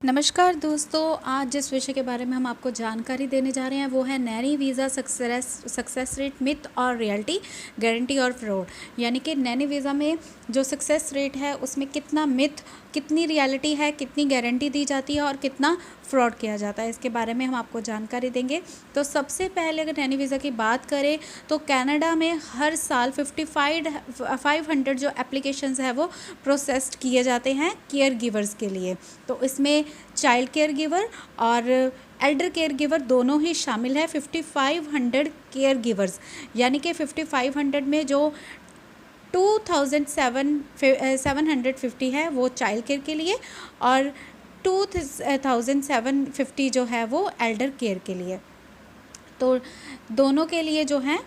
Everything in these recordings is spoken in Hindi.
नमस्कार दोस्तों, आज जिस विषय के बारे में हम आपको जानकारी देने जा रहे हैं वो है Naini visa success rate, myth और रियलिटी, गारंटी और फ्रॉड। यानी कि नैनी वीज़ा में जो सक्सेस रेट है उसमें कितना मिथ, कितनी रियलिटी है, कितनी गारंटी दी जाती है और कितना फ्रॉड किया जाता है, इसके बारे में हम आपको जानकारी देंगे। तो सबसे पहले अगर नैनी वीज़ा की बात करें तो कनाडा में हर साल 500 जो एप्लीकेशंस है वो प्रोसेस्ड किए जाते हैं केयर गिवर्स के लिए। तो इसमें चाइल्ड केयर गिवर और एल्डर केयर गिवर दोनों ही शामिल है। 5500 केयर गिवर्स, यानी कि 5500 में जो 2750 है वो चाइल्ड केयर के लिए और 2750 जो है वो एल्डर केयर के लिए। तो दोनों के लिए जो है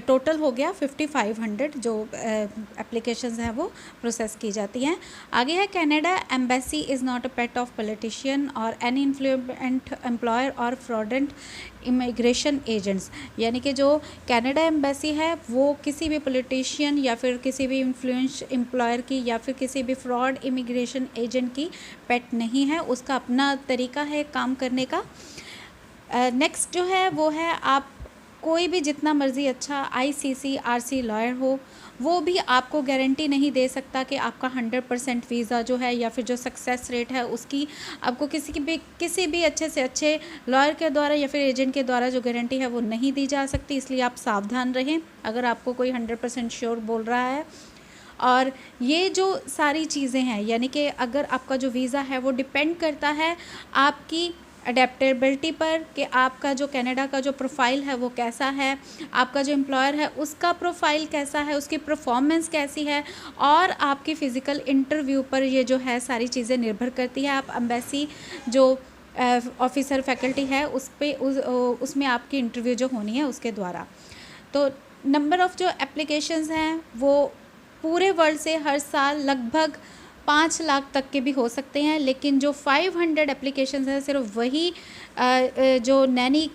टोटल हो गया 5500 जो एप्लीकेशंस हैं वो प्रोसेस की जाती हैं। आगे है Canada embassy is not a pet of politician और एनी इन्फ्लुएंट एम्प्लॉयर और फ्रॉडेंट इमिग्रेशन एजेंट्स। यानी कि जो कनाडा एम्बेसी है वो किसी भी पॉलिटिशियन या फिर किसी भी इन्फ्लुएंस एम्प्लॉयर की या फिर किसी भी फ्रॉड इमिग्रेशन एजेंट की पेट नहीं है, उसका अपना तरीका है काम करने का। नेक्स्ट जो है वो है, आप कोई भी जितना मर्ज़ी अच्छा ICCRC लॉयर हो वो भी आपको गारंटी नहीं दे सकता कि आपका 100% वीज़ा जो है या फिर जो सक्सेस रेट है उसकी आपको किसी भी अच्छे से अच्छे लॉयर के द्वारा या फिर एजेंट के द्वारा जो गारंटी है वो नहीं दी जा सकती। इसलिए आप सावधान रहें अगर आपको कोई 100% श्योर बोल रहा है। और ये जो सारी चीज़ें हैं, यानी कि अगर आपका जो वीज़ा है वो डिपेंड करता है आपकी अडेप्टेबिलिटी पर कि आपका जो कनाडा का जो प्रोफाइल है वो कैसा है, आपका जो एम्प्लॉयर है उसका प्रोफाइल कैसा है, उसकी परफॉर्मेंस कैसी है और आपकी फ़िज़िकल इंटरव्यू पर ये जो है सारी चीज़ें निर्भर करती है। आप एम्बेसी जो ऑफिसर फैकल्टी है उसमें आपकी इंटरव्यू जो होनी है उसके द्वारा। तो नंबर ऑफ़ जो एप्लीकेशंस हैं वो पूरे वर्ल्ड से हर साल लगभग 5 लाख तक के भी हो सकते हैं, लेकिन जो 500 एप्लीकेशंस हैं सिर्फ वही जो नैनी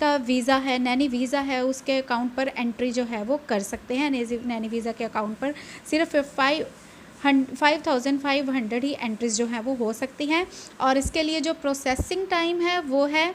वीज़ा है उसके अकाउंट पर एंट्री जो है वो कर सकते हैं। नैनी वीज़ा के अकाउंट पर सिर्फ 5500 ही एंट्रीज जो है वो हो सकती हैं। और इसके लिए जो प्रोसेसिंग टाइम है वो है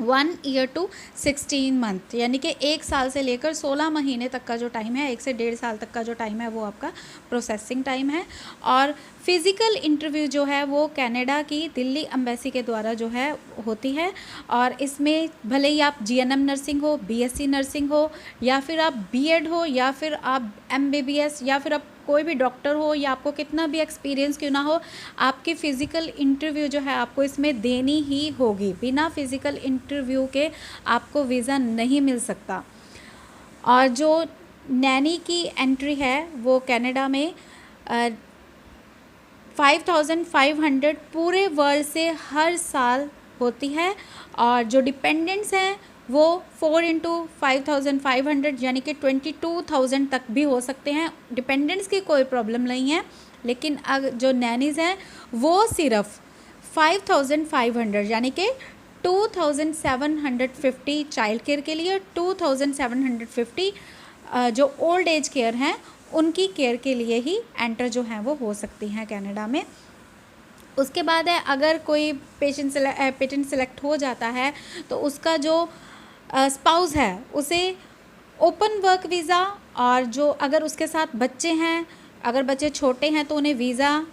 1 ईयर टू 16 मंथ, यानी कि 1 साल से लेकर 16 महीने तक का जो टाइम है, 1 से 1.5 साल तक का जो टाइम है वो आपका प्रोसेसिंग टाइम है। और फिज़िकल इंटरव्यू जो है वो कनाडा की दिल्ली एम्बेसी के द्वारा जो है होती है। और इसमें भले ही आप GNM नर्सिंग हो, BSc नर्सिंग हो या फिर आप BEd हो या फिर आप MBBS या फिर आप कोई भी डॉक्टर हो या आपको कितना भी एक्सपीरियंस क्यों ना हो, आपकी फ़िज़िकल इंटरव्यू जो है आपको इसमें देनी ही होगी। बिना फ़िज़िकल इंटरव्यू के आपको वीज़ा नहीं मिल सकता। और जो नैनी की एंट्री है वो कनाडा में 5500 पूरे वर्ल्ड से हर साल होती है। और जो डिपेंडेंट्स हैं वो 4 इंटू 5500 यानी कि 22,000 तक भी हो सकते हैं। डिपेंडेंट्स की कोई प्रॉब्लम नहीं है, लेकिन जो नैनीज़ हैं वो सिर्फ 5500 यानी कि 2750 चाइल्ड केयर के लिए, 2750 जो ओल्ड एज केयर हैं उनकी केयर के लिए ही एंटर जो हैं वो हो सकती हैं कनाडा में। उसके बाद है, अगर कोई पेशेंट सेलेक्ट हो जाता है तो उसका जो स्पाउस है उसे ओपन वर्क वीज़ा, और जो अगर उसके साथ बच्चे हैं, अगर बच्चे छोटे हैं तो उन्हें वीज़ा,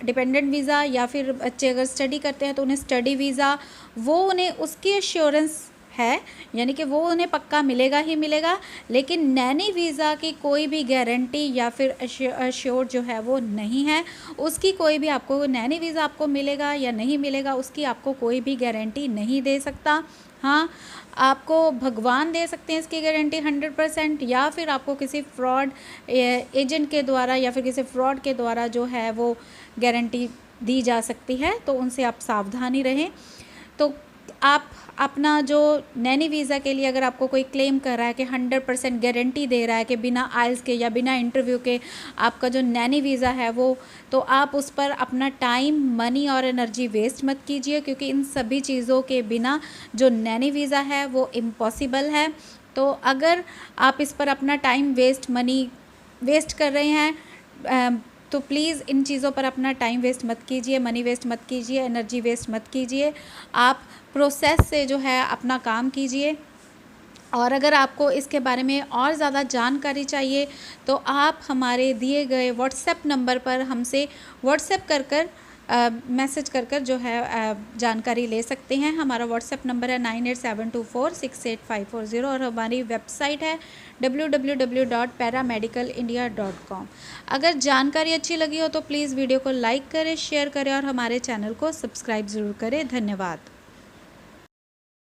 डिपेंडेंट वीज़ा, या फिर बच्चे अगर स्टडी करते हैं तो उन्हें स्टडी वीज़ा, वो उन्हें उसकी एश्योरेंस है, यानी कि वो उन्हें पक्का मिलेगा ही मिलेगा। लेकिन नैनी वीज़ा की कोई भी गारंटी या फिर एश्योर जो है वो नहीं है, उसकी कोई भी आपको नैनी वीज़ा आपको मिलेगा या नहीं मिलेगा उसकी आपको कोई भी गारंटी नहीं दे सकता। हाँ, आपको भगवान दे सकते हैं इसकी गारंटी 100%, या फिर आपको किसी फ्रॉड एजेंट के द्वारा या फिर किसी फ्रॉड के द्वारा जो है वो गारंटी दी जा सकती है, तो उनसे आप सावधानी रहें। तो आप अपना जो नैनी वीज़ा के लिए अगर आपको कोई क्लेम कर रहा है कि 100% गारंटी दे रहा है कि बिना आइल्स के या बिना इंटरव्यू के आपका जो नैनी वीज़ा है वो, तो आप उस पर अपना टाइम, मनी और एनर्जी वेस्ट मत कीजिए, क्योंकि इन सभी चीज़ों के बिना जो नैनी वीज़ा है वो इम्पॉसिबल है। तो अगर आप इस पर अपना टाइम वेस्ट, मनी वेस्ट कर रहे हैं तो प्लीज़ इन चीज़ों पर अपना टाइम वेस्ट मत कीजिए, मनी वेस्ट मत कीजिए, एनर्जी वेस्ट मत कीजिए। आप प्रोसेस से जो है अपना काम कीजिए। और अगर आपको इसके बारे में और ज़्यादा जानकारी चाहिए तो आप हमारे दिए गए व्हाट्सएप नंबर पर हमसे व्हाट्सएप कर मैसेज कर जो है जानकारी ले सकते हैं। हमारा व्हाट्सएप नंबर है 9872468540 और हमारी वेबसाइट है www.paramedicalindia.com। अगर जानकारी अच्छी लगी हो तो प्लीज़ वीडियो को लाइक करें, शेयर करें और हमारे चैनल को सब्सक्राइब ज़रूर करें। धन्यवाद।